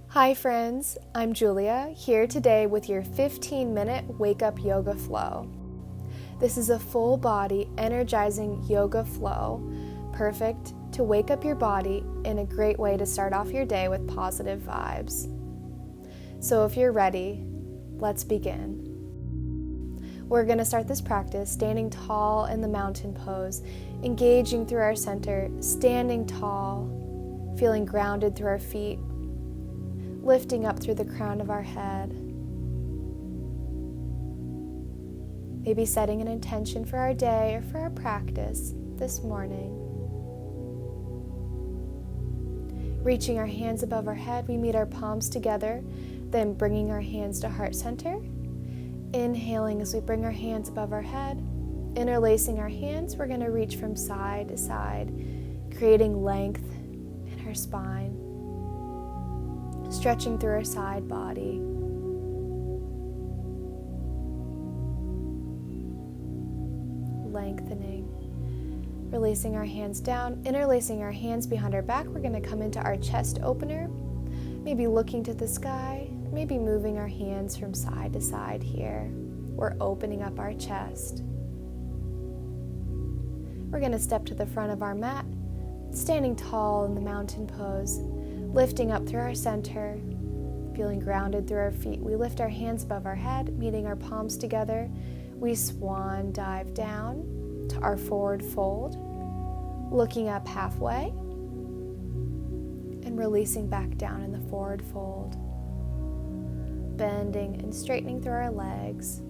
Hi friends, I'm Julia, here today with your 15-minute Wake Up Yoga Flow. This is a full body, energizing yoga flow, perfect to wake up your body in a great way to start off your day with positive vibes. So if you're ready, let's begin. We're going to start this practice standing tall in the mountain pose, engaging through our center, standing tall, feeling grounded through our feet, lifting up through the crown of our head. Maybe setting an intention for our day or for our practice this morning. Reaching our hands above our head, we meet our palms together, then bringing our hands to heart center. Inhaling as we bring our hands above our head. Interlacing our hands, we're going to reach from side to side, creating length in our spine. Stretching through our side body. Lengthening. Releasing our hands down, interlacing our hands behind our back. We're going to come into our chest opener, maybe looking to the sky, maybe moving our hands from side to side here. We're opening up our chest. We're going to step to the front of our mat, standing tall in the mountain pose. Lifting up through our center, feeling grounded through our feet. We lift our hands above our head, meeting our palms together. We swan dive down to our forward fold, looking up halfway, and releasing back down in the forward fold. Bending and straightening through our legs,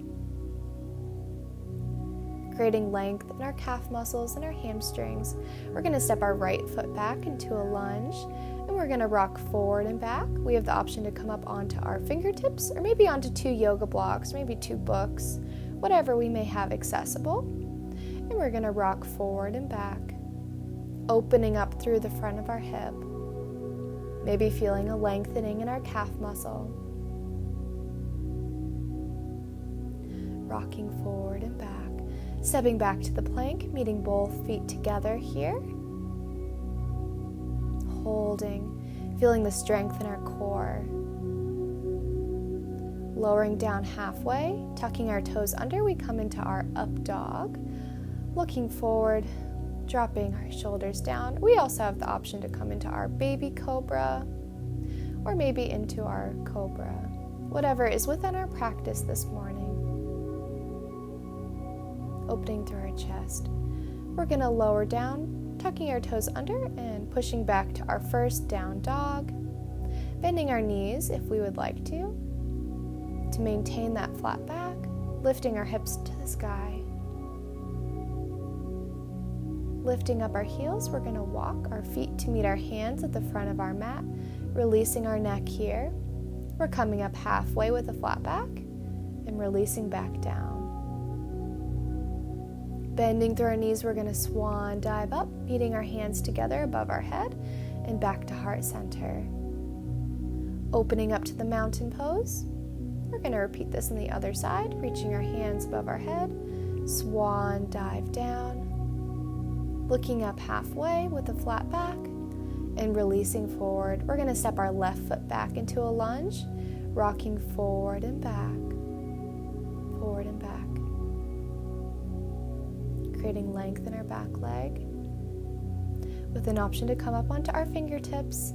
creating length in our calf muscles and our hamstrings. We're going to step our right foot back into a lunge. And we're going to rock forward and back. We have the option to come up onto our fingertips or maybe onto 2 yoga blocks, maybe 2 books, whatever we may have accessible. And we're going to rock forward and back, opening up through the front of our hip, maybe feeling a lengthening in our calf muscle. Rocking forward and back, stepping back to the plank, meeting both feet together here. Holding, feeling the strength in our core. Lowering down halfway, tucking our toes under, we come into our up dog. Looking forward, dropping our shoulders down. We also have the option to come into our baby cobra or maybe into our cobra. Whatever is within our practice this morning. Opening through our chest. We're going to lower down, tucking our toes under and pushing back to our first down dog, bending our knees if we would like to maintain that flat back, lifting our hips to the sky. Lifting up our heels, we're going to walk our feet to meet our hands at the front of our mat, releasing our neck here. We're coming up halfway with a flat back and releasing back down. Bending through our knees, we're going to swan dive up, meeting our hands together above our head and back to heart center. Opening up to the mountain pose. We're going to repeat this on the other side, reaching our hands above our head, swan dive down, looking up halfway with a flat back and releasing forward. We're going to step our left foot back into a lunge, rocking forward and back, forward and back. Creating length in our back leg with an option to come up onto our fingertips.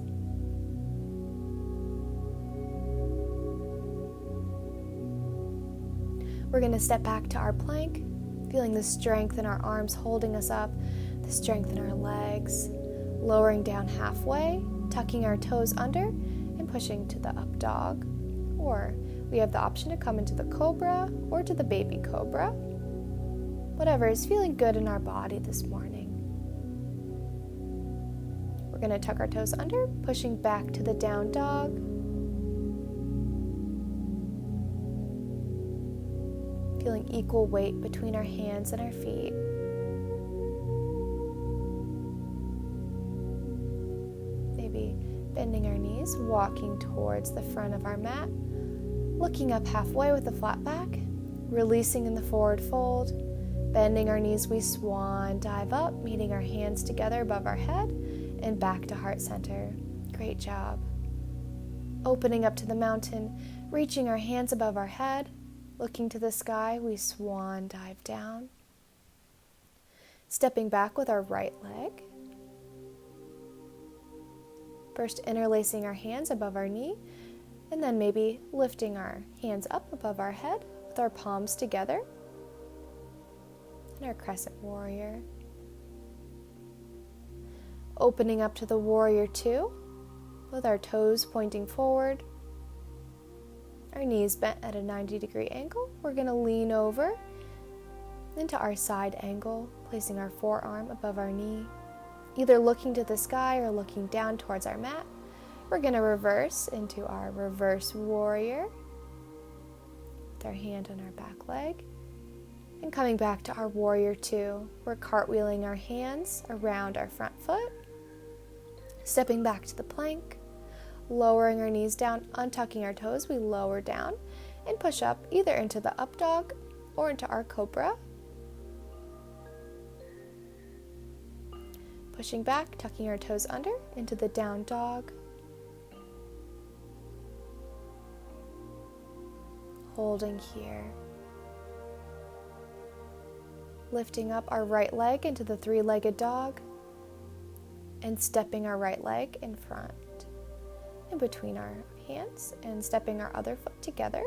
We're going to step back to our plank, feeling the strength in our arms holding us up, the strength in our legs, lowering down halfway, tucking our toes under and pushing to the up dog. Or we have the option to come into the cobra or to the baby cobra. Whatever is feeling good in our body this morning. We're going to tuck our toes under, pushing back to the down dog. Feeling equal weight between our hands and our feet. Maybe bending our knees, walking towards the front of our mat, looking up halfway with a flat back, releasing in the forward fold. Bending our knees, we swan dive up, meeting our hands together above our head and back to heart center. Great job. Opening up to the mountain, reaching our hands above our head, looking to the sky, we swan dive down. Stepping back with our right leg. First interlacing our hands above our knee, and then maybe lifting our hands up above our head with our palms together in our crescent warrior. Opening up to the warrior two with our toes pointing forward, our knees bent at a 90-degree angle. We're going to lean over into our side angle, placing our forearm above our knee, either looking to the sky or looking down towards our mat. We're going to reverse into our reverse warrior with our hand on our back leg. And coming back to our warrior two, we're cartwheeling our hands around our front foot, stepping back to the plank, lowering our knees down, untucking our toes, we lower down and push up either into the up dog or into our cobra. Pushing back, tucking our toes under into the down dog. Holding here. Lifting up our right leg into the three-legged dog and stepping our right leg in front, in between our hands, and stepping our other foot together.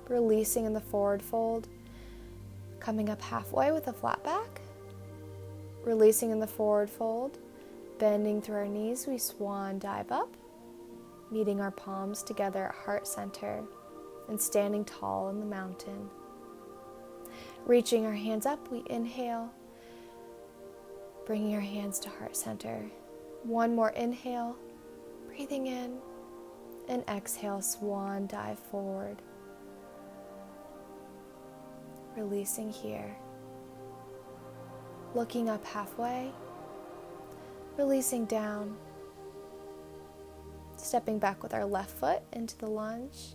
Releasing in the forward fold, coming up halfway with a flat back. Releasing in the forward fold, bending through our knees, we swan dive up, meeting our palms together at heart center and standing tall in the mountain. Reaching our hands up, we inhale, bringing our hands to heart center. One more inhale, breathing in, and exhale, swan dive forward. Releasing here. Looking up halfway, releasing down, stepping back with our left foot into the lunge,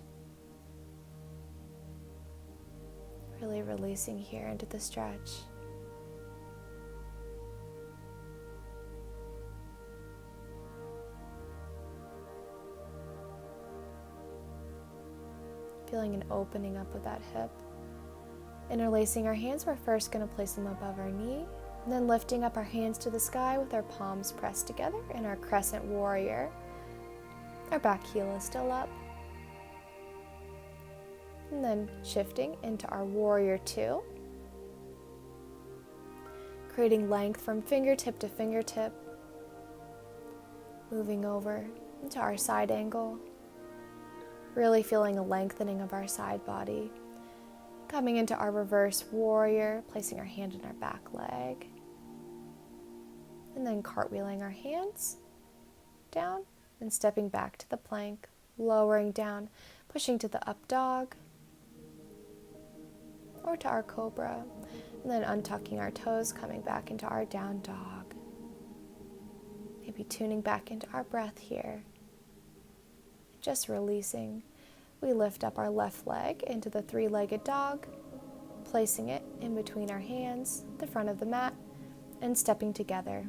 really releasing here into the stretch. Feeling an opening up of that hip. Interlacing our hands, we're first going to place them above our knee, and then lifting up our hands to the sky with our palms pressed together in our crescent warrior. Our back heel is still up. And then shifting into our warrior two. Creating length from fingertip to fingertip. Moving over into our side angle. Really feeling a lengthening of our side body. Coming into our reverse warrior, placing our hand on our back leg. And then cartwheeling our hands down and stepping back to the plank, lowering down, pushing to the up dog or to our cobra, and then untucking our toes, coming back into our down dog. Maybe tuning back into our breath here. Just releasing. We lift up our left leg into the three-legged dog, placing it in between our hands, the front of the mat, and stepping together.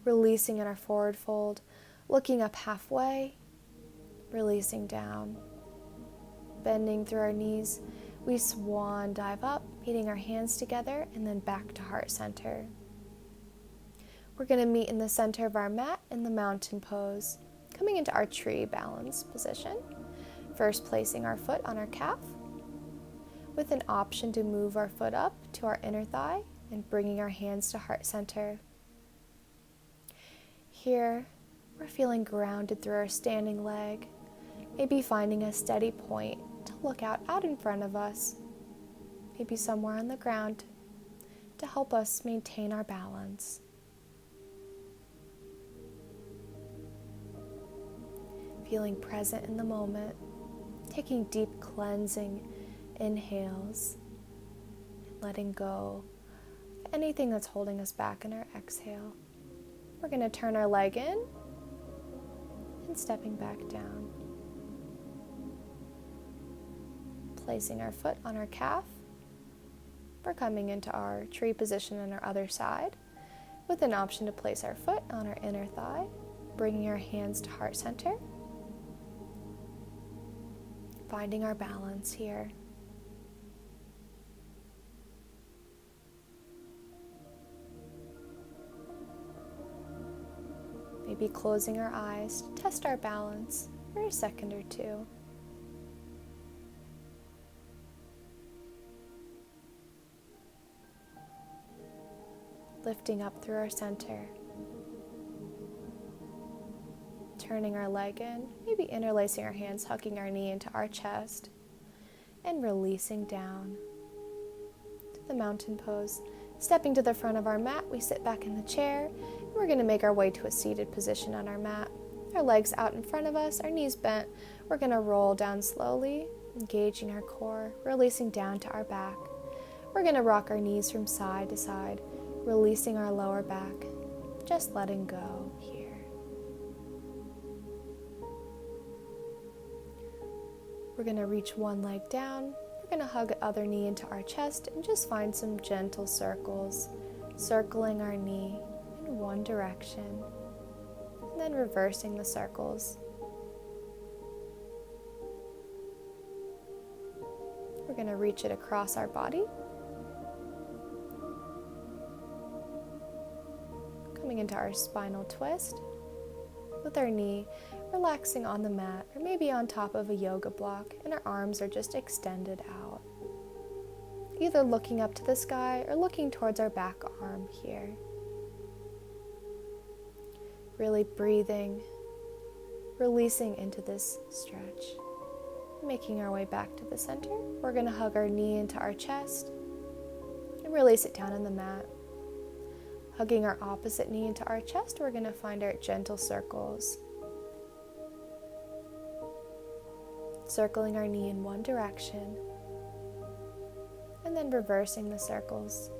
Releasing in our forward fold, looking up halfway, releasing down. Bending through our knees, we swan dive up, meeting our hands together, and then back to heart center. We're going to meet in the center of our mat in the mountain pose, coming into our tree balance position. First placing our foot on our calf, with an option to move our foot up to our inner thigh and bringing our hands to heart center. Here, we're feeling grounded through our standing leg, maybe finding a steady point to look out in front of us, maybe somewhere on the ground, to help us maintain our balance. Feeling present in the moment, taking deep cleansing inhales, and letting go of anything that's holding us back in our exhale. We're going to turn our leg in and stepping back down. Placing our foot on our calf. We're coming into our tree position on our other side with an option to place our foot on our inner thigh bringing our hands to heart center, finding our balance here. Maybe closing our eyes to test our balance for a second or two. Lifting up through our center. Turning our leg in, maybe interlacing our hands, hugging our knee into our chest, and releasing down to the mountain pose. Stepping to the front of our mat, we sit back in the chair, and we're going to make our way to a seated position on our mat. Our legs out in front of us, our knees bent. We're going to roll down slowly, engaging our core, releasing down to our back. We're going to rock our knees from side to side, releasing our lower back, just letting go here. We're going to reach one leg down. We're going to hug the other knee into our chest and just find some gentle circles, circling our knee in one direction, and then reversing the circles. We're going to reach it across our body, coming into our spinal twist with our knee relaxing on the mat or maybe on top of a yoga block, and our arms are just extended out, either looking up to the sky or looking towards our back arm here. Really breathing, releasing into this stretch. Making our way back to the center, we're going to hug our knee into our chest and release it down on the mat. Hugging our opposite knee into our chest, we're going to find our gentle circles. Circling our knee in one direction, and then reversing the circles.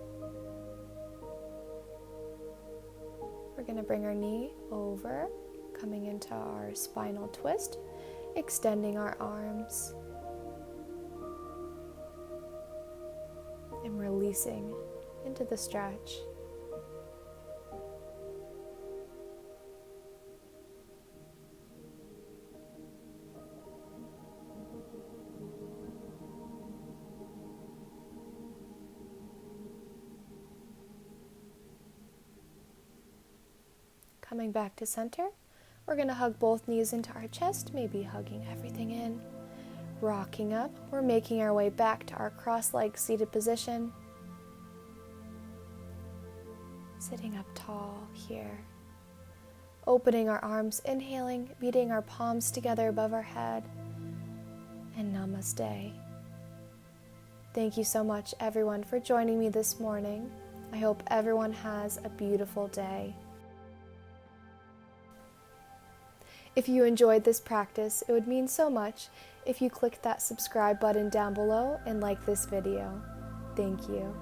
We're going to bring our knee over, coming into our spinal twist, extending our arms, and releasing into the stretch. Coming back to center, we're going to hug both knees into our chest, maybe hugging everything in. Rocking up, we're making our way back to our cross-legged seated position. Sitting up tall here. Opening our arms, inhaling, meeting our palms together above our head. And Namaste. Thank you so much, everyone, for joining me this morning. I hope everyone has a beautiful day. If you enjoyed this practice, it would mean so much if you click that subscribe button down below and like this video. Thank you.